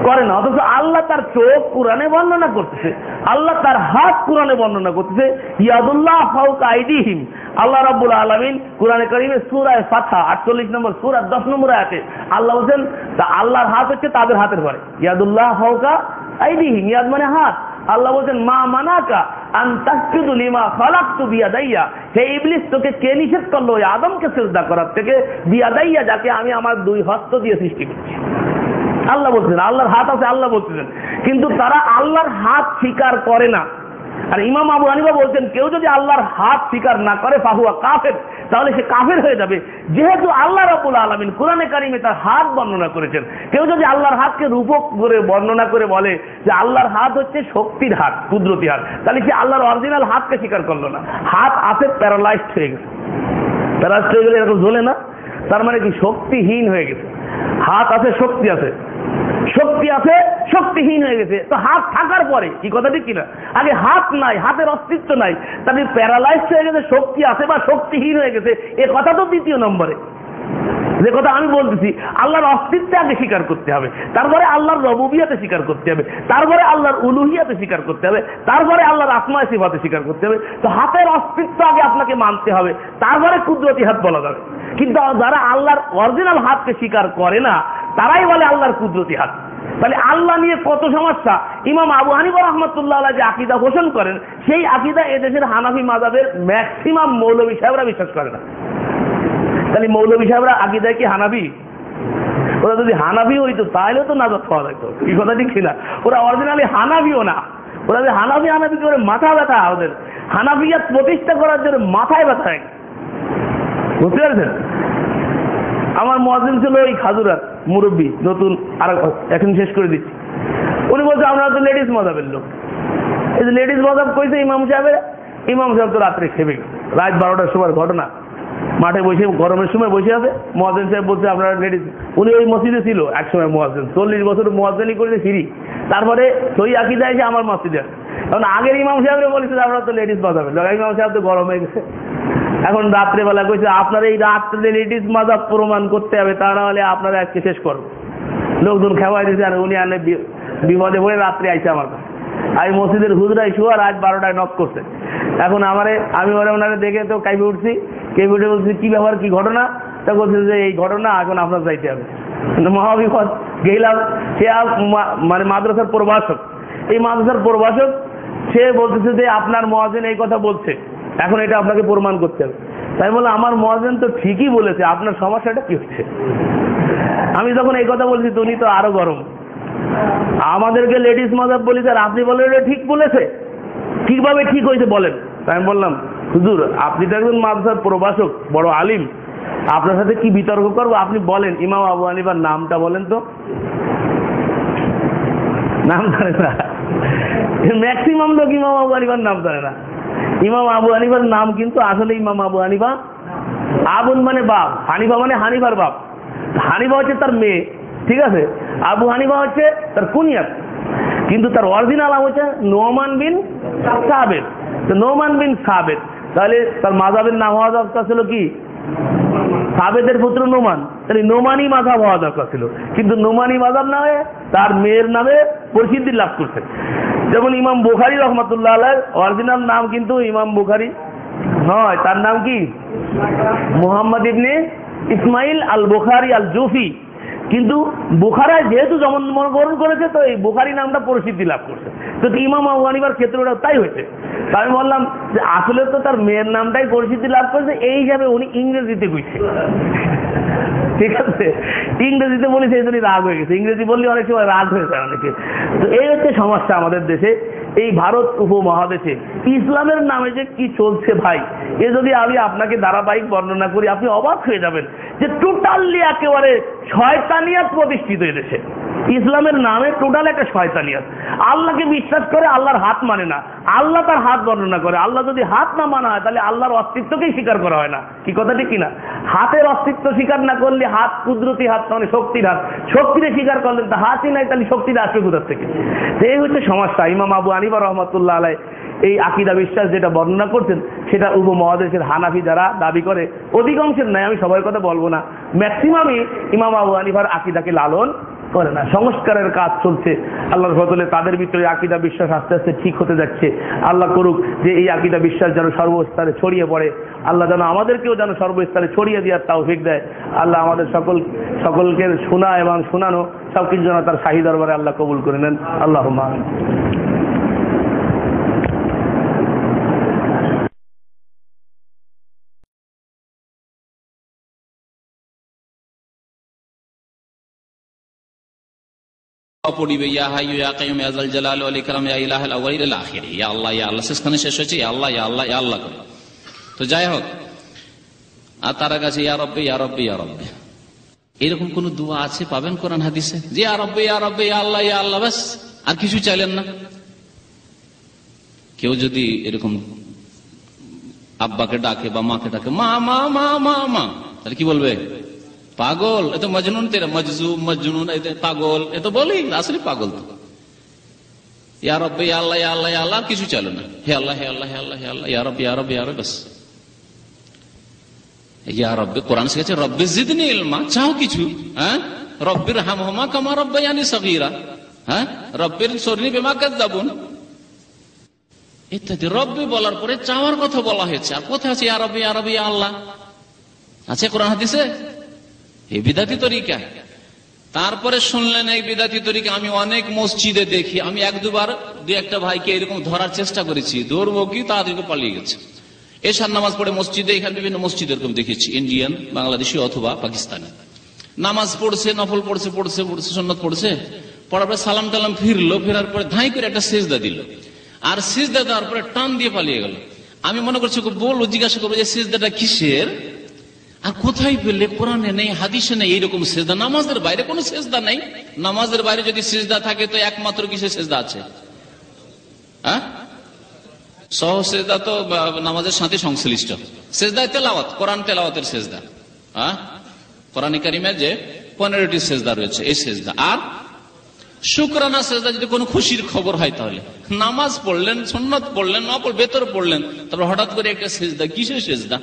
[SPEAKER 4] করে না, অথচ আল্লাহ তার চোখ কুরআনে বর্ণনা করতেছে, আল্লাহ তার হাত কুরআনে বর্ণনা করতেছে। ইয়াদুল্লাহ ফাওকা আইদিহিম, আল্লাহ রাব্বুল আলামিন কুরআনে কারীমে সূরা ফাতহা 48 নম্বর সূরা 10 নম্বর আয়াতে আল্লাহ বলেন তা আল্লাহর হাত হচ্ছে তাদের হাতের পরে। ইয়াদুল্লাহ ফাওকা আইদিহিম, ইয়াদ মানে হাত। আল্লাহ বলেন মা মানাকা আন তাসজুদু লিমা খালাকতু বিয়াদাইয়া, হে ইবলিস তোকে কে নিষেধ করলো ওই আদমকে সিজদা করার থেকে, বিয়াদাইয়া যাকে আমি আমার 2 হস্ত দিয়ে সৃষ্টি করেছি। আল্লাহ বলছেন আল্লাহর হাত আছে, আল্লাহ বলছেন, কিন্তু তারা আল্লাহর হাত স্বীকার করে না। আর ইমাম আবু হানিফা বলছেন কেউ যদি আল্লাহর হাত স্বীকার না করে ফাহুয়া কাফের, তাহলে সে কাফের হয়ে যাবে, যেহেতু আল্লাহ রাব্বুল আলামিন কুরআনে কারীমে তার হাত বর্ণনা করেছেন। কেউ যদি আল্লাহর হাতকে রূপক করে বর্ণনা করে বলে যে আল্লাহর হাত হচ্ছে শক্তির হাত, কুদরতি হাত, তাহলে সে আল্লাহর অরিজিনাল হাতকে স্বীকার করলো না। হাত আছে প্যারালাইজড হয়ে গেছে, প্যারালাইজড হয়ে গেলে এরকম জ্বলে না, তার মানে কি শক্তিহীন হয়ে গেছে। হাত আছে, শক্তি আছে, শক্তিহীন হয়ে গেছে। তো হাত থাকার পরে কি কথা ঠিক কিনা? আগে হাত নাই, হাতের অস্তিত্ব নাই, তাহলে প্যারালাইজড হয়ে গেছে, শক্তি আছে বা শক্তিহীন হয়ে গেছে, এ কথা তো 2য় নম্বরে। যে কথা আমি বলতেছি, আল্লাহর অস্তিত্বে আগে স্বীকার করতে হবে, তারপরে আল্লাহর রুবুবিয়াতে স্বীকার করতে হবে, তারপরে আল্লাহর উলুহিয়াতে স্বীকার করতে হবে, তারপরে আল্লাহর আসমায়ে সিফাতে স্বীকার করতে হবে। তো হাতের অস্তিত্ব আগে আপনাকে মানতে হবে, তারপরে কুদরতি হাত বলা যাবে। কিন্তু যারা আল্লাহর অরিজিনাল হাতকে স্বীকার করে না, তারাই বলে আল্লাহর কুদরতি হাত। তাহলে আল্লাহ নিয়ে কত সমস্যা। ইমাম আবু হানিফা রাহমাতুল্লাহ আলাইহি যে আকীদা পোষণ করেন, সেই আকীদা এদেশের হানাফি মাযহাবের ম্যাক্সিমাম মৌলভী সাহেবরা বিশ্বাস করে না। তাহলে মৌলভী সাহেবরা আকীদায় কি হানাফি? ওরা যদি হানাফি হইতো তাহলে তো নাজাত পাওয়া যেত, এই কথা ঠিক কিনা? ওরা অরিজিনালি হানাফিও না, ওরা যে হানাফি করে মাথা ব্যথা, ওদের হানাফিয়াত প্রতিষ্ঠা করার জন্য মাথায় ব্যথা, বুঝতে পারছেন? আমার মুয়াজ্জিন ছিল ওই খাজুরাত, মুরব্বী নতুন, আর এখন শেষ করে দিচ্ছি। উনি বলছে আপনারা তো লেডিস মাযহাবের লোক, এই যে লেডিস মাযহাব কইছে ইমাম সাহেব তো রাত্রে খেপে গেছে। রাত 12টার সময় ঘটনা, মাঠে বসে গরমের সময় বসে আছে, মুয়াজ্জিন সাহেব বলছে আপনারা লেডিস। উনি ওই মসজিদে ছিল একসময় মুয়াজ্জিন, 40 বছর মুয়াজ্জিনি করেছে ফিরি, তারপরে সহি আকীদা এসে আমার মসজিদে আছে। কারণ আগের ইমাম সাহেবরে বলেছে আপনারা তো লেডিস মাযহাবের লোক, ইমাম সাহেব তো গরম হয়ে গেছে। এখন রাত্রেবেলা কইছে আপনারা এই রাত্রে লেডিস মাযহাব প্রমাণ করতে হবে, তা না হলে আপনারা আজকে শেষ করবো। লোকজন খেওয়াই দিয়েছে, আর উনি আনে বিপদে পড়ে রাত্রে আইছে আমার কাছে। আমি মসজিদের হুজরায় শুয়া রাত 12টায় নক করছে। এখন আমি ওনারে দেখে তো কাইপে উঠছি, কেঁপে উঠে বলছি কি ব্যাপার, কি ঘটনা? তা বলছে যে এই ঘটনা, এখন আপনার যাইতে হবে। মহাবিপদ গেলাম। সে মানে মাদ্রাসার প্রভাষক, এই মাদ্রাসার প্রভাষক, সে বলতেছে যে আপনার মুয়াজ্জিন এই কথা বলছে, এখন এটা আপনাকে প্রমাণ করতে হবে। তাই বলে আমার মুয়াজ্জিন তো ঠিকই বলেছে, আপনার সমস্যাটা কি হচ্ছে? আমি যখন এই কথা বলছি উনি তো আরো গরম, আমাদেরকে লেডিস মাযহাব বলি, আর আপনি বলেন এটা ঠিক বলেছে, ঠিকভাবে ঠিক হয়েছে বলেন। তাই আমি বললাম হুজুর আপনি তো একজন মাদ্রাসার প্রভাষক, বড় আলিম, আপনার সাথে কি বিতর্ক করবো? আপনি বলেন ইমাম আবু হানিফার নামটা বলেন তো। নাম জানে না, ম্যাক্সিমাম লোক ইমাম আবু হানিফার নাম জানে না। ইমাম আবু হানিফার নাম কিন্তু আসলে ইমাম আবু হানিফা, আবুন মানে বাপ, হানিফা মানে হানিফার বাপ। হানিফা হচ্ছে তার মেয়ে, ঠিক আছে, আবু হানিফা হচ্ছে তার কুনিয়াত, কিন্তু তার অরিজিনাল নাম হচ্ছে নোমান বিন সাবেত। তো নোমান বিন সাবেত, তাহলে তার মাযহাবের নাম হওয়া দরকার ছিল কি সাবেতের পুত্র নোমান, তাহলে নোমানি মাযহাব হওয়া দরকার ছিল, কিন্তু নোমানি মাযহাব নামে তার মেয়ের নামে প্রসিদ্ধি লাভ করছে। যেমন ইমাম বুখারী রহমাতুল্লাহ আলাইহির অরিজিনাল নাম কিন্তু ইমাম বুখারী নয়, তার নাম কি মুহাম্মদ ইবনে ইসমাইল আল বুখারী আল জুফি, কিন্তু বুখারায় যেহেতু জন্মগ্রহণ করেছে তো এই বুখারী নামটা প্রসিদ্ধি লাভ করছে। তো ইমাম আবু হানিফার ক্ষেত্রেও তাই হয়েছে। আমি বললাম যে আসলে তো তার মেয়ের নামটাই প্রসিদ্ধি লাভ করেছে, এই হিসাবে উনি ইংরেজিতে কইছে, ঠিক আছে, ইংরেজিতে বলি সেই জন্য রাগ হয়ে গেছে। ইংরেজি বললে অনেক সময় রাগ হয়ে যায় অনেকে। তো এই হচ্ছে সমস্যা আমাদের দেশে, এই ভারত উপমহাদেশে ইসলামের নামে যে কি চলছে ভাই, এ যদি আমি আপনাকে ধারাবাহিক বর্ণনা করি আপনি অবাক হয়ে যাবেন যে টোটালি একেবারে শয়তানিয়াত প্রতিষ্ঠিত এদেশে। ইসলামের নামে টোটাল একটা শয়তানিয়াত। আল্লাহকে বিশ্বাস করে, আল্লাহর হাত মানে না, আল্লাহ তার হাত বর্ণনা করে। আল্লাহ যদি হাত না মানা হয় তাহলে আল্লাহর অস্তিত্বকেই স্বীকার করা হয় না। কি কথা ঠিক কিনা? হাতের অস্তিত্ব স্বীকার না করলে হাত কুদরতি হাত, মানে শক্তির হাত, শক্তিরে স্বীকার করলেন তা হাতই নাই, তাহলে শক্তিটা আসবে কোথার থেকে? এই হচ্ছে সমস্যা। ইমাম আবু হানিফা রহমাতুল্লাহ আলাইহি এই আকীদা বিশ্বাস যেটা বর্ণনা করছেন সেটা উপমহাদেশের হানাফি যারা দাবি করে, অধিকাংশের নাই, আমি সবার কথা বলবো না, ম্যাক্সিমামই ইমাম আবু হানিফার আকীদাকে লালন করে না। সংস্কারের কাজ চলছে, আল্লাহর ফজলে তাদের ভিতরে আকীদা বিশ্বাস আস্তে আস্তে ঠিক হতে যাচ্ছে। আল্লাহ করুক যে এই আকীদা বিশ্বাস যেন সর্বস্তরে ছড়িয়ে পড়ে। আল্লাহ যেন আমাদেরকেও যেন সর্বস্তরে ছড়িয়ে দেওয়ার তৌফিক দেয়। আল্লাহ আমাদের সকলকে শোনা এবং শোনানো সবকিছু যেন তার শাহী দরবারে আল্লাহ কবুল করে নেন। আল্লাহুম্মা আমিন।
[SPEAKER 5] পড়িবে ইয়া হাইয়্যু ইয়া কাইয়্যুম ইয়া যাল জালালি ওয়াল ইকরাম ইয়া ইলাহাল আউয়ালিল ইলা আখির, ইয়া আল্লাহ ইয়া আল্লাহ, শেষখানে শেষ হয়েছে ইয়া আল্লাহ ইয়া আল্লাহ ইয়া আল্লাহ করে। তো যাই হোক, আর তার কাছে ইয়া রব্বি ইয়া রব্বি ইয়া রব্বি, এরকম কোন দোয়া আছে পাবেন কোরআন হাদিসে যে ইয়া রব্বি ইয়া রব্বি ইয়া আল্লাহ ইয়া আল্লাহ, বাস আর কিছু চাইলেন না? কেউ যদি এরকম আব্বাকে ডাকে বা মাকে ডাকে মা মা মা মা মা, তাহলে কি বলবে? পাগল, এ তো মজনুন, তেরা মজজুম মজনুন, পাগল, এ তো বলি আসলে পাগল। তো ইয়া রব্বি ইয়া আল্লাহ ইয়া আল্লাহ ইয়া আল্লাহ, কিছু চাইলো না, হে আল্লাহ হে আল্লাহ হে আল্লাহ হে আল্লাহ, ইয়া রব্বি ইয়া রব্বি ইয়া রব্বি, বাস ইয়া রব্বি। কোরআন শিখেছে রব্বি জিদনি ইলমা, চাও কিছু, হ্যাঁ, রব্বির হামহুমা কামা রব্বায়ানি সগীরা, হ্যাঁ, রব্বির সরনি বিমা কাযাবুন ইত্যাদি। রব্বি বলার পরে চাওয়ার কথা বলা হয়েছে, আর কোথায় আছে ইয়া রব্বি ইয়া রব্বি ইয়া আল্লাহ? আছে কোরআন হাদিসে? এই বিদাতি তরিকা। তারপরে শুনলেন এই বিদাতি তরিকা আমি অনেক মসজিদে দেখি। আমি এক দুবার দু একটা ভাইকে এরকম ধরার চেষ্টা করেছি, ধরবো কি তাদেরকে পালিয়ে গেছে। এশার নামাজ পড়ে মসজিদে, এখানে বিভিন্ন মসজিদ এরকম দেখেছি, ইন্ডিয়ান, বাংলাদেশি অথবা পাকিস্তানি, নামাজ পড়ছে, নফল পড়ছে, সুন্নত পড়ছে, পড়ার পরে সালাম টালাম ফিরলো, ফেরার পরে ধাই করে একটা সিজদা দিল, আর সিজদা দেওয়ার পরে টান দিয়ে পালিয়ে গেল। আমি মনে করছি বলবো, জিজ্ঞাসা করবো যে সিজদাটা কিসের? আর কোথায় পেলে? কোরআনে নেই, হাদিসে নেই এইরকম সেজদা। নামাজের বাইরে কোনো সেজদা নেই। নামাজের বাইরে যদি সেজদা থাকে তো একমাত্র কিসের সেজদা আছে? সহ সেজদা তো নামাজের সাথে সংশ্লিষ্ট। সেজদা তেলাওয়াত, কোরআন তেলাওয়াতের সেজদা। কোরআন কারিমে যে 15টি সেজদা রয়েছে এই সেজদা। আর শুকরানা সেজদা যদি কোনো খুশির খবর হয় তাহলে। নামাজ পড়লেন, সুন্নত পড়লেন, নফল বেতর পড়লেন, তারপর হঠাৎ করে একটা সেজদা, কিসের সেজদা?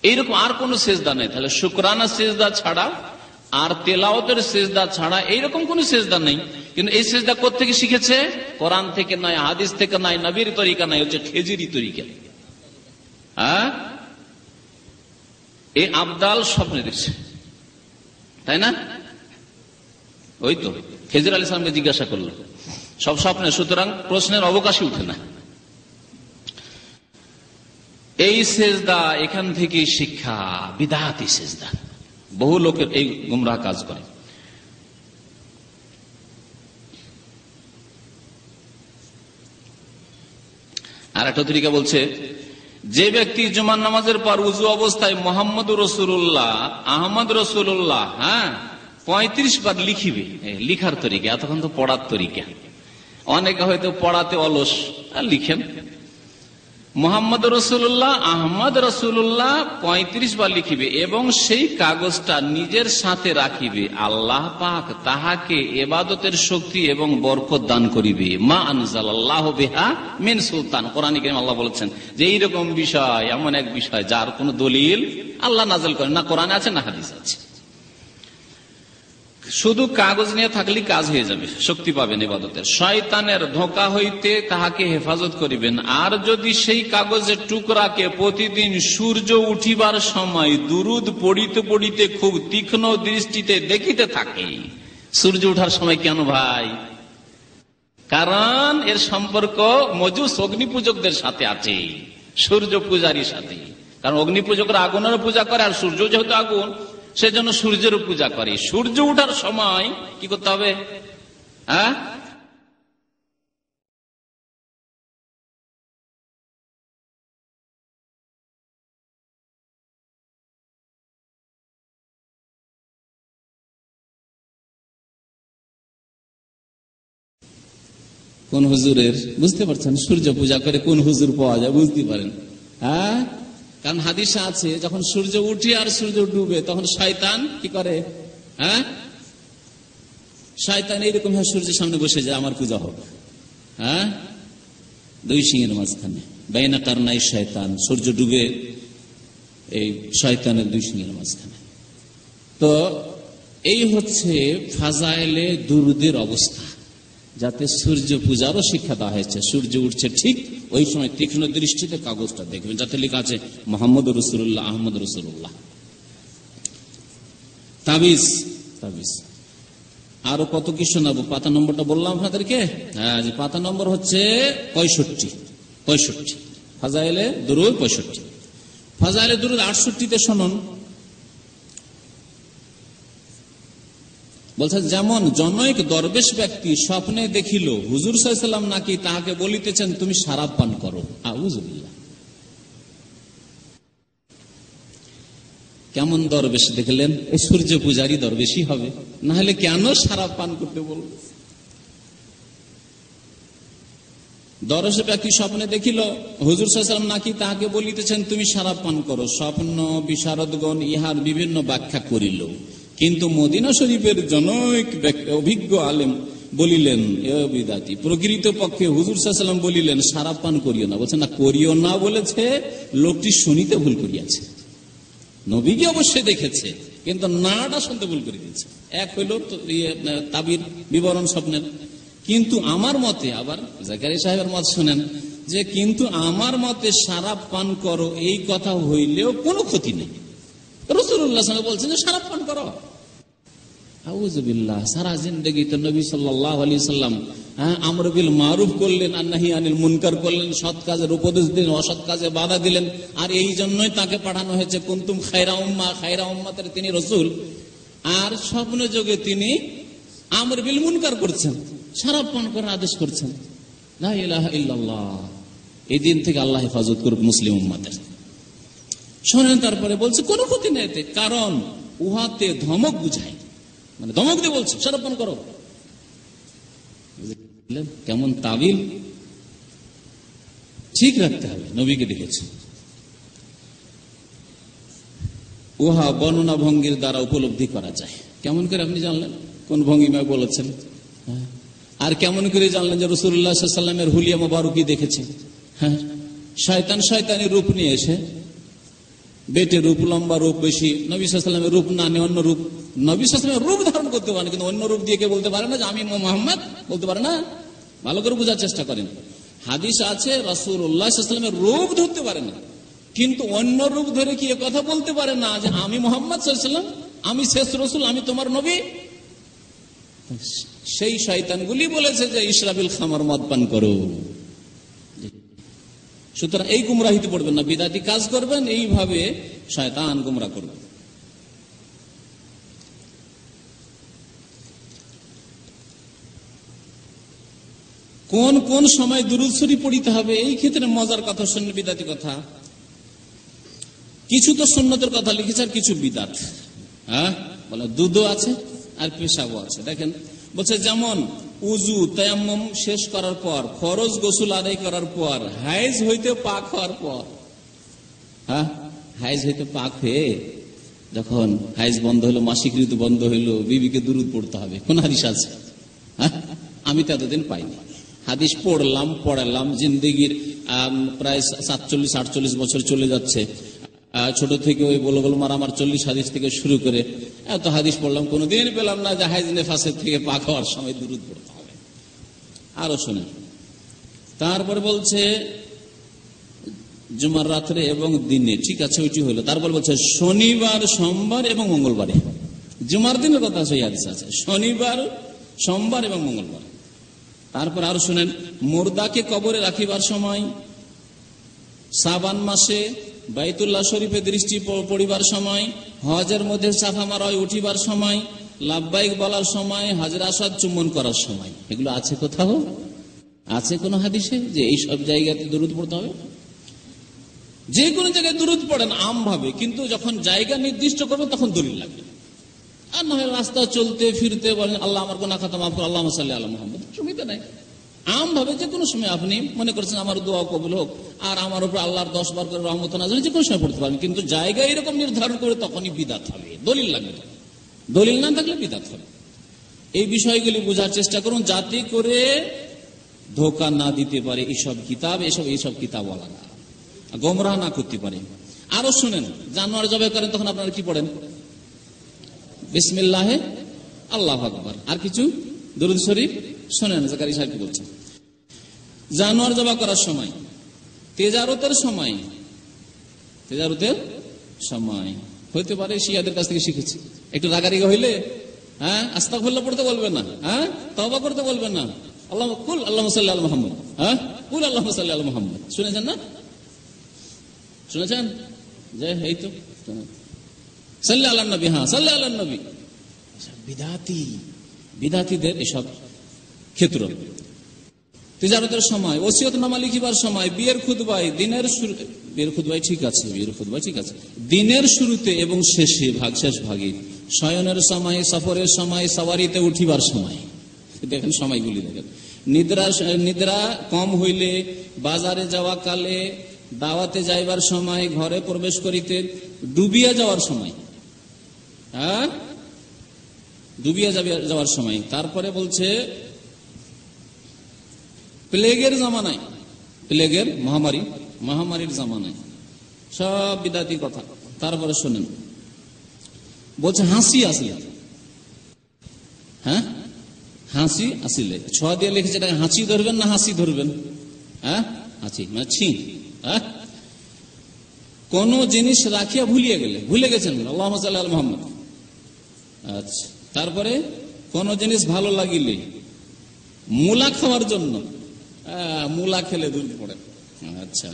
[SPEAKER 5] এইরকম আর কোন সেজদা নেই। তাহলে শুকরানা সেজদা ছাড়া আর তেলাওয়াতের সেজদা ছাড়া এইরকম কোন সেজদা নেই। কিন্তু এই সেজদা কোত্থেকে শিখেছে? কোরআন থেকে নয়, হাদিস থেকে নয়, নবীর তরিকা নয়, হচ্ছে খেজুরি তরিকা। এই আবদাল স্বপ্নে দেখছে, তাই না? ওই তো খেজুর আলী সালামকে জিজ্ঞাসা করলো, সব স্বপ্নে, সুতরাং প্রশ্নের অবকাশই উঠে না। এই সেজদা এখান থেকে শিক্ষা, বিদআতি সেজদা। বহু লোকের এই গুমরাহ কাজ করে। আর একটা তরিকা বলছে, যে ব্যক্তি জুমার নামাজের পর উযু অবস্থায় মোহাম্মদ রসুল্লাহ, আহমদ রসুল্লাহ 35 বার লিখিবে, লিখার তরিকা। এতক্ষণ তো পড়ার তরিকা। অনেকে হয়তো পড়াতে অলস, লিখেন মোহাম্মদ রসুল্লাহ, আহমদ রসুল্লাহ 35 বার লিখিবে এবং সেই কাগজটা নিজের সাথে রাখিবে। আল্লাহ পাক তাহাকে ইবাদতের শক্তি এবং বরকত দান করিবে। মা আনজালাল্লাহু বিহা মিন সুলতান। কোরআনে কারীমে আল্লাহ বলেছেন যে এইরকম বিষয় এমন এক বিষয় যার কোন দলিল আল্লাহ নাযিল করেন না, কোরআনে আছে না হাদিসে আছে। শুধু কাগজ নিয়ে থাকলেই কাজ হয়ে যাবে, শক্তি পাবেন ইবাদতের। শয়তানের ধোঁকা হইতে তাহাকে হেফাজত করিবেন। আর যদি সেই কাগজের টুকরাকে প্রতিদিন সূর্য উঠিবার সময় দুরুদ পড়িতে পড়িতে খুব তীক্ষ্ণ দৃষ্টিতে দেখিতে থাকে। সূর্য উঠার সময় কেন ভাই? কারণ এর সম্পর্ক মজুস অগ্নিপূজকদের সাথে আছে, সূর্য পূজারীর সাথে। কারণ অগ্নিপূজকরা আগুনের পূজা করে, আর সূর্য যেহেতু আগুন, সেজন্য সূর্যের পূজা করে। সূর্য উঠার সময় কি করতে হবে? কোন হুজুরের, বুঝতে পারছেন? সূর্য পূজা করে কোন হুজুর পাওয়া যায় বুঝতে পারেন? কারণ হাদিসে আছে যখন সূর্য উঠে আর সূর্য ডুবে তখন শয়তান কি করে? শয়তান এইরকম সূর্যের সামনে বসে যায়, আমার পূজা হোক। দুই সিংহের মাঝখানে, বাইনা কারনাই শয়তান, সূর্য ডুবে এই শয়তানের দুই সিংহের মাঝখানে। তো এই হচ্ছে ফাজাইলে দুরুদের অবস্থা, যাতে সূর্য পূজারও শিক্ষা দেওয়া হয়েছে। সূর্য উঠছে ঠিক ওই সময় তীক্ষ্ণ দৃষ্টিতে কাগজটা দেখবেন, যাতে লেখা আছে মোহাম্মদ রসুল্লাহ, আহমদ রসুল্লাহ। তাবিজ, তাবিজ আরো কত কি শোনাবো। পাতা নম্বরটা বললাম আপনাদেরকে। পাতা নম্বর হচ্ছে 65। ফাজাইলে দুরুদ 65। ফাজাইলে দুরুদ 68-তে শুনুন। বলছে, যেমন জনৈক দরবেশ ব্যক্তি স্বপ্নে দেখিল হুজুর সাল্লাল্লাহু আলাইহি ওয়াসাল্লাম নাকি তাহাকে বলিতেছেন তুমি শরাব পান করো। আউযুবিল্লাহ। কেমন দরবেশ দেখলেন? এই সূর্য পূজারী দরবেশই হবে, না হলে কেন শরাব পান করতে বলবো? দরবেশ ব্যক্তি স্বপ্নে দেখিল হুজুর সাল্লাল্লাহু আলাইহি ওয়াসাল্লাম নাকি তাহাকে বলিতেছেন তুমি শরাব পান করো। স্বপ্ন বিশারদগণ ইহার বিভিন্ন ব্যাখ্যা করিল, কিন্তু মদিনা শরীফের জনৈক অভিজ্ঞ আলেম বলিলেন এ বিদাতি। প্রকৃত পক্ষে হুজুর সাল্লাল্লাহু আলাইহি ওয়াসাল্লাম বলিলেন শরাব পান করিও না। বলছে না, করিও না বলেছে, লোকটি শুনিতে ভুল করিয়াছে। নবীকে অবশ্যই দেখেছে, কিন্তু নাটা শুনতে ভুল করে দিয়েছে। এক হইল তাবির বিবরণ স্বপ্নের। কিন্তু আমার মতে, আবার জাকারিয়া সাহেবের মত শুনেন যে কিন্তু আমার মতে শরাব পান করো এই কথা হইলেও কোনো ক্ষতি নেই। রাসূলুল্লাহ সাল্লাল্লাহু আলাইহি ওয়াসাল্লাম বলছেন যে শরাব পান করো। আউযুবিল্লাহ। সারা জিন্দেগি তো নবী সাল্লাল্লাহু আলাইহি ওয়াসাল্লাম আমর বিল মারুফ করলেন, আর নাহি আনিল মুনকার করলেন, সৎ কাজের উপদেশ দিলেন, অসৎ কাজে বাধা দিলেন। আর এই জন্যই তাকে পাঠানো হয়েছে কুনতুম খায়রা উম্মাহ, খায়রা উম্মাতের তিনি রাসূল। আর স্বপ্ন যোগে তিনি আমর বিল মুনকার করছেন, শরাব পান করার আদেশ করছেন। লা ইলাহা ইল্লাল্লাহ। এই দিন থেকে আল্লাহ হেফাজত করুক মুসলিম উম্মাতের। শোনেন, তারপরে বলছে কোনো ক্ষতি নেই এতে, কারণ উহাতে ধমক বুঝায়, মানে ধমক দিয়ে বলছে সরপণ করো। বুঝলেন কেমন তাবিল? ঠিক রাখতে হবে, নবীকে দেখেছে। উহা বর্ণনা ভঙ্গির দ্বারা উপলব্ধি করা যায়। কেমন করে আপনি জানলেন কোন ভঙ্গিমায় বলেছেন? আর কেমন করে জানলেন যে রাসূলুল্লাহ সাল্লাল্লাহু আলাইহি ওয়াসাল্লামের হুলিয়া মোবারকি দেখেছেন? হ্যাঁ, শয়তানি রূপ নিয়ে এসে, বেটে রূপ, লম্বা রূপ বেশি, নবী সাল্লাল্লাহু আলাইহি ওয়াসাল্লামের রূপ না নিয়ে অন্য রূপ, নবী সাল্লাল্লাহু আলাইহি ওয়াসাল্লামের রূপ ধারণ করতে পারেন, কিন্তু অন্য রূপ দিয়ে কে বলতে পারে না যে আমি মুহাম্মদ, বলতে পারে না। ভালো করে বোঝার চেষ্টা করেন। হাদিস আছে রাসূলুল্লাহ সাল্লাল্লাহু আলাইহি ওয়াসাল্লামের রূপ ধরতে পারে না, কিন্তু অন্য রূপ ধরে কি কথা বলতে পারে না যে আমি মুহাম্মদ সাল্লাল্লাহু আলাইহি ওয়াসাল্লাম, আমি শেষ রাসূল, আমি তোমার নবী। সেই শয়তানগুলি বলেছে যে ইশরাবিল খামার, মদ পান করো। সুতরাং এই গুমরাহিতে পড়বেন না, বিদাতি কাজ করবেন, এইভাবে শয়তান গুমরাহ করবে। কোন কোন সময় দুরূদ শরীফ পড়িতে হবে, এই ক্ষেত্রে মজার কথা শুনলে, বিদাতি কথা। কিছু তো সুন্নতের কথা লিখেছে আর কিছু বিদাত। হ্যাঁ, বলে দুধও আছে আর পেশাবও আছে। দেখেন বলছে, যেমন উজু তায়াম্মুম শেষ করার পর, ফরজ গোসল আদায় করার পর, হাইজ হইতে পাক হওয়ার পর, হ্যাঁ, হাইজ হইতে পাক হয়ে যখন হাইজ বন্ধ হইলো, মাসিক ঋতু বন্ধ হইলো, বিবিকে দুরূদ পড়তে হবে। কোন হাদিস আছে? হ্যাঁ, আমি তো এতদিন পাইনি। হাদিস পড়ালাম, জিন্দেগির প্রায় 47-48 বছর চলে যাচ্ছে। ছোট থেকে ওই বুলুগুল মারাম 40 হাদিস থেকে শুরু করে এত হাদিস পড়লাম, কোনদিন পেলাম না যে হাইজ নেফাসের থেকে পাক হওয়ার সময় দুরূদ পড়তে হবে। আরো শোনেন, তারপরে বলছে জুমার রাত্রে এবং দিনে, ঠিক আছে ওইটি হইলো। তারপর বলছে শনিবার, সোমবার এবং মঙ্গলবারে। জুমার দিনের কথা সেই হাদিস আছে, শনিবার, সোমবার এবং মঙ্গলবার। তারপর আরো শুনেন, মুর্দাকে কবরে রাখিবার সময়, শাবান মাসে বাইতুল্লাহ শরীফে দৃষ্টি পড়িবার সময়, হজের মধ্যে সাফা মারায় উঠিবার সময়, লাব্বাইক বলার সময়, হাজর আসাদ চুম্বন করার সময়। এগুলো আছে কোথাও? আছে কোন হাদিসে যে এই সব জায়গাতে দুরূদ পড়তে হবে? যে কোনো জায়গায় দুরূদ পড়েন আমভাবে, কিন্তু যখন জায়গা নির্দিষ্ট করবেন তখন দলিল লাগবে। আর না হয় রাস্তা চলতে ফিরতে বলেন আল্লাহ আমার গুনাহ খাতা মাফ করো, আল্লাহুম্মা সাল্লি আলা মুহাম্মদ, সুবিধা নাই। আমভাবে যে কোনো সময় আপনি মনে করছেন আমার দোয়া কবুল হোক, আর আমার উপর আল্লাহর 10 বার করে রহমত নাযিল, যে কোনো সময় পড়তে পারেন, কিন্তু জায়গা এরকম নির্ধারণ করে তখনই বিদআত হবে, দলিল লাগবে। দলিল না থাকলে বিদআত হবে। এই বিষয়গুলি বোঝার চেষ্টা করুন, যাতে করে ধোঁকা না দিতে পারে এইসব কিতাব ওয়ালা না, গোমরাহ না করতে পারে। আরো শুনেন, জানোয়ার জবাই করেন তখন আপনারা কি পড়েন? বিসমিল্লাহে আল্লাহু আকবার। আর কিছু দুরূদ শরীফ শোনেন, জাকারিয়া সাহেব কি বলছেন। জানোয়ার জবাই করার সময়, তেজারতের সময় হইতে পারে শিয়াদের কাছ থেকে শিখেছি, একটু রাগারিগা হইলে হ্যাঁ আস্তাগফিরুল্লাহ পড়তে বলবেন না, হ্যাঁ তওবা করতে বলবেন না, আল্লাহুম্মা সাল্লি আলা মুহাম্মদ, হ্যাঁ কুল আল্লাহুম্মা সাল্লি আলা মুহাম্মদ। শুনেছেন না? শুনেছেন যে এই তো সাল্লি আলা নবী, হ্যাঁ সাল্লি আলা নবী। বিদাতিদের এসব ক্ষেত্র। তিজারতের সময়, ওসিয়তনামা লিখিবার সময়, বিয়ের খুতবায়, বিয়ের খুতবায় ঠিক আছে, দিনের শুরুতে এবং শেষ ভাগে, শয়নের সময়, সফরের সময়, সওয়ারিতে উঠিবার সময়। দেখেন সময়গুলি দেখেন। নিদ্রা কম হইলে, বাজারে যাওয়া কালে, দাওয়াতে যাইবার সময়, ঘরে প্রবেশ করিতে, ডুবিয়া যাওয়ার সময়, হ্যাঁ ডুবিয়া যাওয়ার সময়। তারপরে বলছে প্লেগের জামানায়, প্লেগের মহামারীর জামানায়, সব বিদাতি কথা। তারপরে শোনেন, বলছে হাসি আসলে, হ্যাঁ হাসি আসলে ছোঁয়া দিয়ে লিখেছে, এটাকে হাসি ধরবেন না হাসি ধরবেন? হ্যাঁ হাসি মানে ছি। হ্যাঁ, কোন জিনিস রাখিয়া ভুলে গেছেন, আল্লাহুম্মা সাল্লি আলা মুহাম্মদ। আচ্ছা, তারপরে কোন জিনিস ভালো লাগিলে, মূলা খাওয়ার জন্য, মূলা খেলে দুধ পড়ে। আচ্ছা,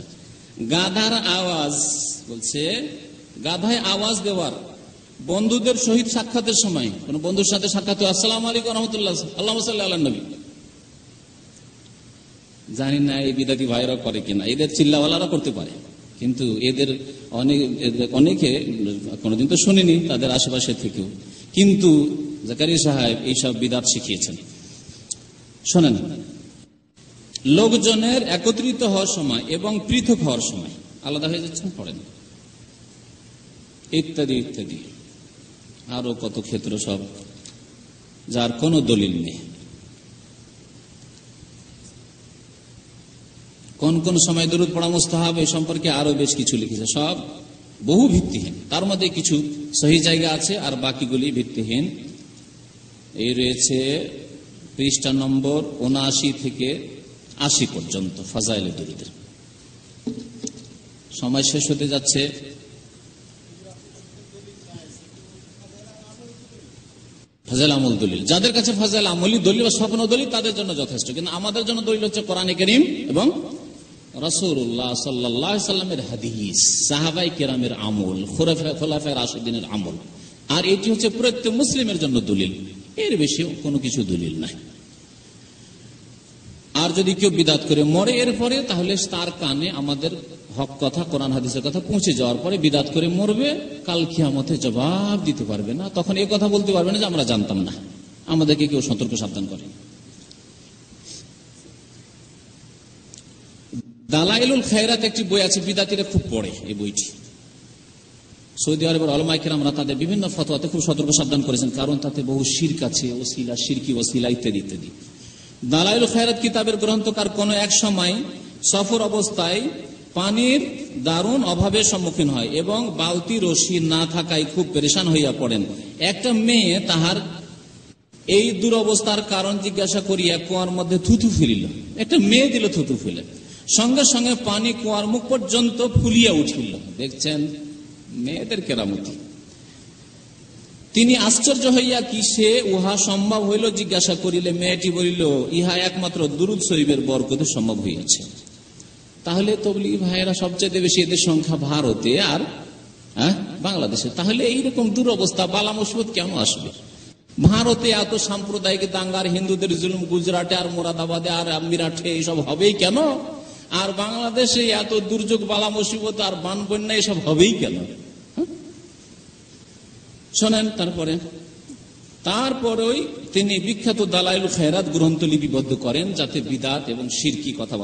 [SPEAKER 5] গাধার আওয়াজ, বলছে গাধায় আওয়াজ দেওয়ার, বন্ধুদের সহিত সাক্ষাতের সময়, কোন বন্ধুর সাথে সাক্ষাৎ, আসসালামু আলাইকুম রাহমাতুল্লাহ, আল্লাহুম্মা সাল্লি আলা নবী। জানি না এই বিদাতি ভাইরা করে কিনা, এদের চিল্লাওয়ালারা করতে পারে, কিন্তু এদের অনেকে কোনোদিন তো শুনিনি তাদের আশেপাশে থেকেও, কিন্তু জাকারিয়া সাহেব এইসব বিদাত শিখিয়েছেন। শোনেন, লোকজনের একত্রিত হওয়ার সময় এবং পৃথক হওয়ার সময় আলাদা হয়ে যাচ্ছেন, পড়েন, ইত্যাদি ইত্যাদি আরো কত ক্ষেত্র সব যার কোনো দলিল নেই। কোন কোন সময় দরুদ পড়া মুস্তাহাব এ সম্পর্কে আরো বেশ কিছু লিখেছে, সব বহু ভিত্তিহীন। তার মধ্যে কিছু সহি জায়গা আছে আর বাকিগুলি ভিত্তিহীন। এই রয়েছে পৃষ্ঠা নম্বর ৭৯ থেকে ৮০ পর্যন্ত ফাজাইলে দরুদের। সময় শেষ হতে যাচ্ছে। ফাজাইল আমল দলিল, যাদের কাছে ফাজাইল আমলি দলিল বা স্বপ্ন দলিল তাদের জন্য যথেষ্ট, কিন্তু আমাদের জন্য দলিল হচ্ছে কোরআনে কারীম এবং রাসূলুল্লাহ সাল্লাল্লাহু আলাইহি সাল্লামের হাদিস, সাহাবাই কেরামের আমল, খোলাফায়ে রাশিদিনের আমল। আর এটি হচ্ছে প্রত্যেক মুসলিমের জন্য দলিল, এর বেশি কোনো কিছু দলিল নাই। আর যদি কেউ বিদাত করে মরে এরপরে, তাহলে তার কানে আমাদের হক কথা, কোরআন হাদিসের কথা পৌঁছে যাওয়ার পরে বিদাত করে মরবে, কাল কিয়ামতে জবাব দিতে পারবে না। তখন এই কথা বলতে পারবে না যে আমরা জানতাম না, আমাদেরকে কেউ সতর্ক সাবধান করে। দালাইলুল খায়রাত একটি বই আছে, বিদাতিরা খুব পড়ে এই বইটি। সৌদি আরবের উলামায়ে কেরামরা তাদের বিভিন্ন ফতোয়াতে খুব সতর্ক সাবধান করেছেন, কারণ তাতে বহু শিরক আছে, ওসিলা, শিরকি ওসিলা ইত্যাদি ইত্যাদি। দালাইলুল খায়রাত কিতাবের গ্রন্থকার কোন এক সময় সফর অবস্থায় পানির দারুণ অভাবের সম্মুখীন হয় এবং বালতি রশি না থাকায় খুব পেরেশান হইয়া পড়েন। একটা মেয়ে তাহার এই দুরবস্থার কারণ জিজ্ঞাসা করিয়া কুয়ার মধ্যে থুথু ফেলিল। একটা মেয়ে দিল থুথু ফেলে, সঙ্গে সঙ্গে পানি কুয়ার মুখ পর্যন্ত ফুলিয়া উঠিল। দেখছেন মেয়েদের কেরামতি। তিনি আশ্চর্য হইয়া কি সে উহা সম্ভব হইল জিজ্ঞাসা করিলে মেয়েটি বলিল, ইহা একমাত্র দুরূদ শরীফের বরকতে সম্ভব হইয়াছে। তাহলে তবলিগী ভাইয়েরা সবচেয়ে বেশি, এদের সংখ্যা ভারতে আর বাংলাদেশে। তাহলে এইরকম দুরবস্থা, বালা মুসিবত কেন আসবে? ভারতে এত সাম্প্রদায়িক দাঙ্গার, হিন্দুদের জুলুম গুজরাটে আর মোরাদাবাদে আর মিরাটে এইসব হবেই কেন? আর বাংলাদেশে এত দুর্যোগ, বালা মুসিবত আর বান বন্যা এসব হবেই কেন? শোনেন, তারপরে তিনি বিখ্যাত দালাইলুল খায়রাত গ্রন্থ লিপিবদ্ধ করেন, যাতে বিদাত এবং শিরকি কথা